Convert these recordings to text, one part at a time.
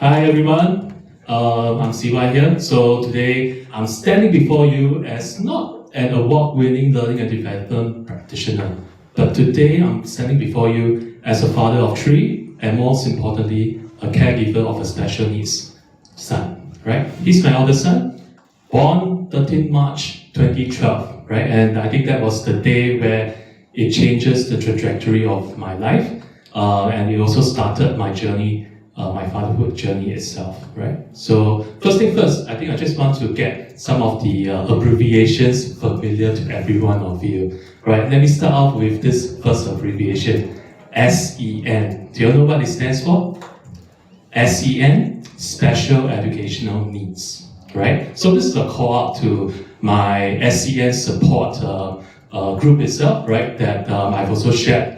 Hi everyone, I'm Siwa here. So today I'm standing before you as not an award-winning learning and development practitioner, but today I'm standing before you as a father of three, and most importantly, a caregiver of a special needs son. Right? He's my eldest son, born 13 March 2012. Right? And I think that was the day where it changes the trajectory of my life, and it also started my journey. My fatherhood journey itself, right? So first thing first, I think I just want to get some of the abbreviations familiar to every one of you, right? Let me start off with this first abbreviation, SEN. Do you know what it stands for? SEN, Special Educational Needs, right? So this is a call out to my SEN support group itself, right? That I've also shared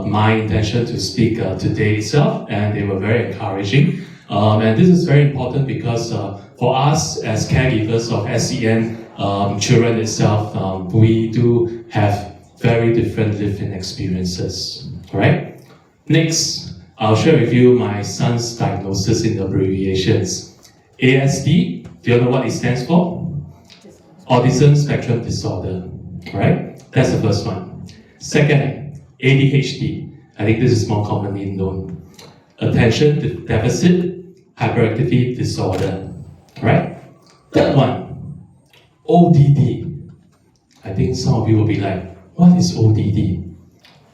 my intention to speak today itself, and they were very encouraging. And this is very important because for us as caregivers of SEN children itself, we do have very different lived-in experiences, right? Next, I'll share with you my son's diagnosis in abbreviations. ASD, do you know what it stands for? Autism Spectrum Disorder, right? That's the first one. Second, ADHD, I think this is more commonly known. Attention Deficit Hyperactivity Disorder, right? Third one, ODD. I think some of you will be like, what is ODD?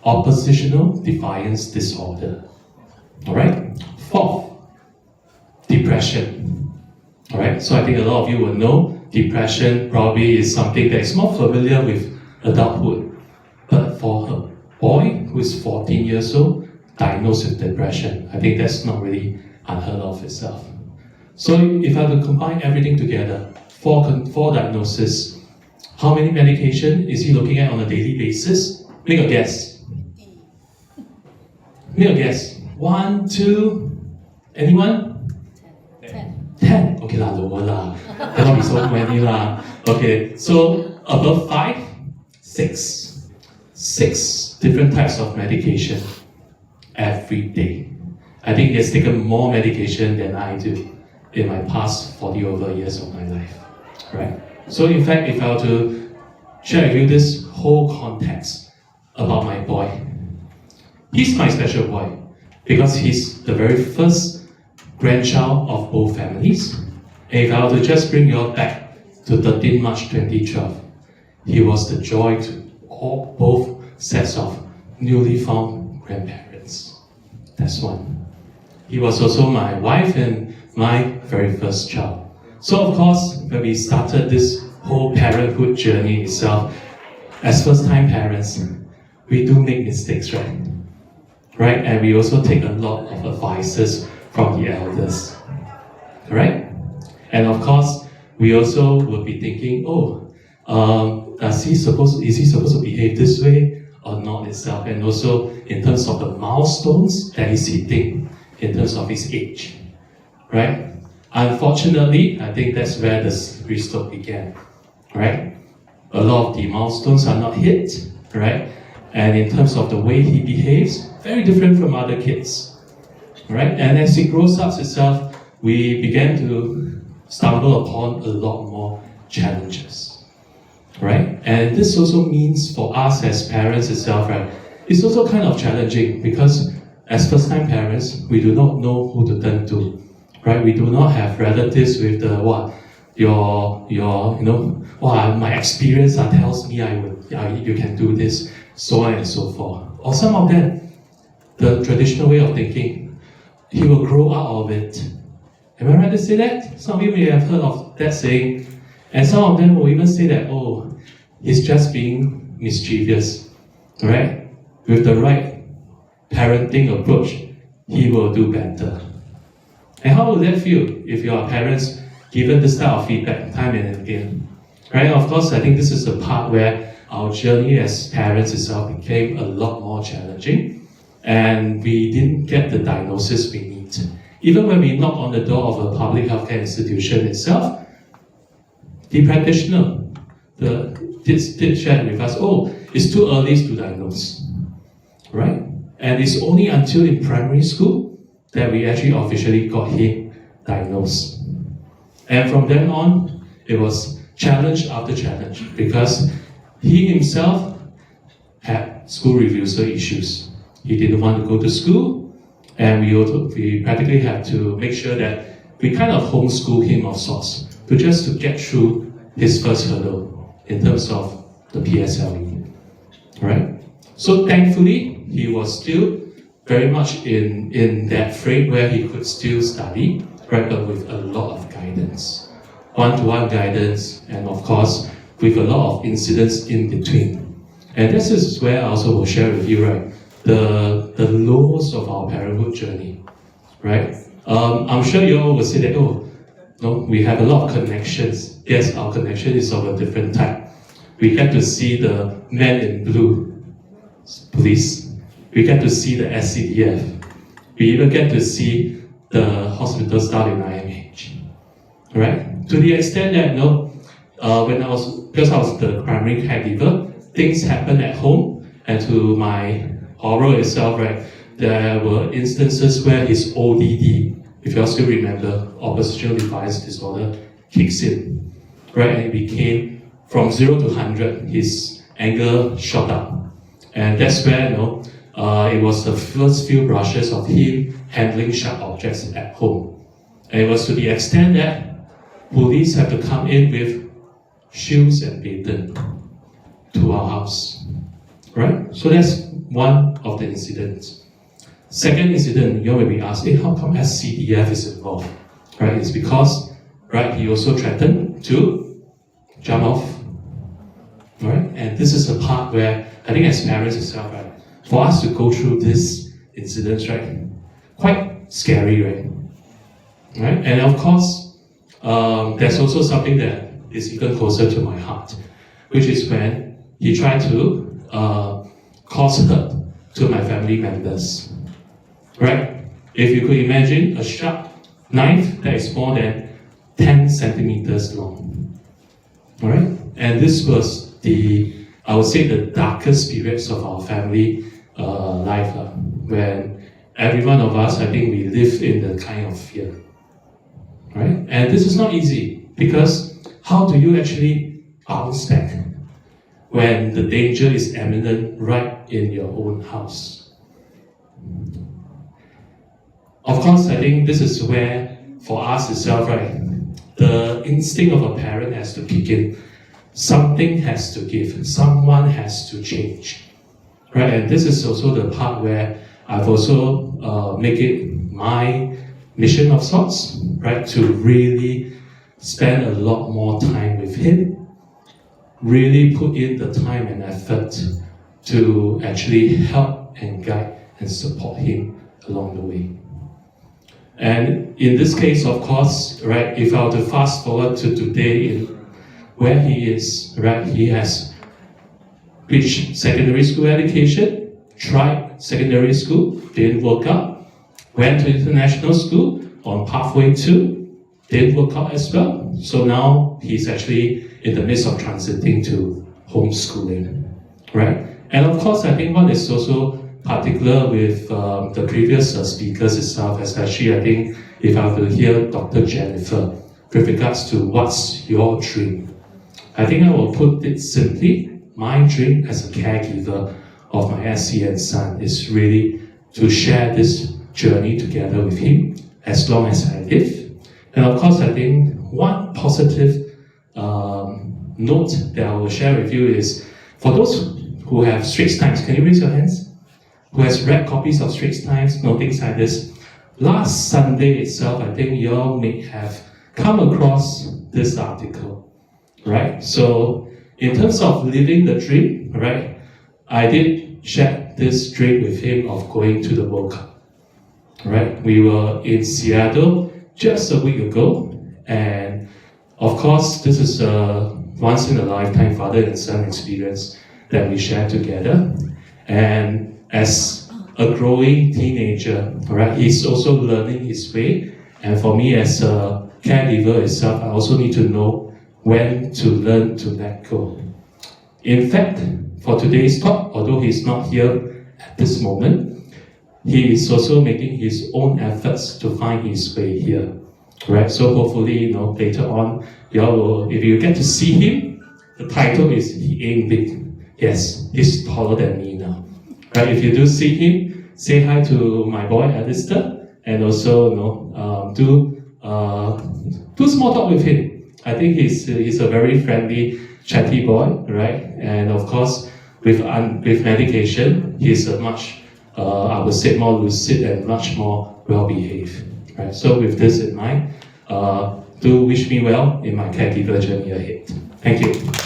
Oppositional Defiance Disorder, all right? Fourth, depression, all right? So I think a lot of you will know depression probably is something that is more familiar with adulthood, but for her boy who is 14 years old, diagnosed with depression. I think that's not really unheard of itself. So if I were to combine everything together, four diagnoses, how many medication is he looking at on a daily basis? Make a guess. Make a guess. 1, 2, anyone? 10. Okay lah, lower lah. Cannot be so many lah. Okay, so above 5, 6. 6 different types of medication every day. I think he has taken more medication than I do in my past 40 over years of my life, right? So in fact, if I were to share with you this whole context about my boy, he's my special boy because he's the very first grandchild of both families. And if I were to just bring you all back to 13 March 2012, he was the joy to both sets of newly found grandparents. That's one. He was also my wife and my very first child. So of course, when we started this whole parenthood journey itself, as first-time parents, we do make mistakes, right? Right? And we also take a lot of advices from the elders, right? And of course, we also will be thinking, is he supposed to behave this way or not itself? And also in terms of the milestones that he's hitting in terms of his age, right? Unfortunately, I think that's where the slippery slope began, right? A lot of the milestones are not hit, right? And in terms of the way he behaves, very different from other kids, right? And as he grows up itself, we began to stumble upon a lot more challenges. Right? And this also means for us as parents itself, right? It's also kind of challenging because as first-time parents, we do not know who to turn to, right? We do not have relatives with the my experience tells me you can do this, so on and so forth. Or some of them, the traditional way of thinking, he will grow out of it. Am I right to say that? Some of you may have heard of that saying. And some of them will even say that, he's just being mischievous, right? With the right parenting approach, he will do better. And how will that feel if you are parents given this type of feedback time and again? Right? Of course, I think this is the part where our journey as parents itself became a lot more challenging, and we didn't get the diagnosis we need. Even when we knock on the door of a public healthcare institution itself, the practitioner did share with us, it's too early to diagnose, right? And it's only until in primary school that we actually officially got him diagnosed. And from then on, it was challenge after challenge because he himself had school refusal issues. He didn't want to go to school, and we practically had to make sure that we kind of homeschool him of sorts to get through his first hurdle in terms of the PSLE, right? So thankfully, he was still very much in that frame where he could still study, right, but with a lot of guidance, one-to-one guidance, and of course, with a lot of incidents in between. And this is where I also will share with you, right, the lows of our parenthood journey, right? I'm sure you all will say that, oh, no, we have a lot of connections. Yes, our connection is of a different type. We get to see the men in blue, police. We get to see the SCDF. We even get to see the hospital staff in IMH, right? To the extent that, because I was the primary caregiver, things happen at home, and to my horror itself, right, there were instances where his ODD, if you all still remember, oppositional defiance disorder, kicks in, right? And it became from 0 to 100, his anger shot up. And that's where, it was the first few brushes of him handling sharp objects at home. And it was to the extent that police have to come in with shields and baton to our house, right? So that's one of the incidents. Second incident, when we ask, how come SCDF is involved? Right? It's because, right, he also threatened to jump off. Right? And this is the part where I think as parents itself, right, for us to go through this incident, right, quite scary, right? Right? And of course, there's also something that is even closer to my heart, which is when he tried to cause hurt to my family members. Right? If you could imagine a sharp knife that is more than 10 centimeters long. Alright? And this was I would say, the darkest periods of our family life, when every one of us, I think we live in the kind of fear. Right? And this is not easy, because how do you actually bounce back when the danger is imminent right in your own house? Of course, I think this is where, for us itself, right, the instinct of a parent has to kick in. Something has to give. Someone has to change. Right? And this is also the part where I've also make it my mission of sorts, right, to really spend a lot more time with him, really put in the time and effort to actually help and guide and support him along the way. And in this case, of course, right, if I were to fast forward to today, where he is, right, he has reached secondary school education, tried secondary school, didn't work out, went to international school on pathway 2, didn't work out as well. So now he's actually in the midst of transiting to homeschooling, right? And of course, I think one is also particular with the previous speakers itself, especially I think if I were to hear Dr. Jennifer with regards to what's your dream. I think I will put it simply, my dream as a caregiver of my SCN son is really to share this journey together with him as long as I live. And of course, I think one positive note that I will share with you is, for those who have Straits Times, can you raise your hands? Who has read copies of Straits Times, things like this. Last Sunday itself, I think you all may have come across this article, right? So, in terms of living the dream, right, I did share this dream with him of going to the World Cup, right? We were in Seattle just a week ago, and of course, this is a once-in-a-lifetime father and son experience that we share together. And as a growing teenager, right, he's also learning his way. And for me as a caregiver itself, I also need to know when to learn to let go. In fact, for today's talk, although he's not here at this moment, he is also making his own efforts to find his way here. Right? So hopefully, later on, you all will, if you get to see him, the title is He Ain't Big. Yes, he's taller than me now. Right? If you do see him, say hi to my boy Alistair, and also do small talk with him. I think he's a very friendly, chatty boy, right? And of course, with medication, he's a much I would say more lucid and much more well-behaved. Right? So with this in mind, do wish me well in my caregiver journey ahead. Thank you.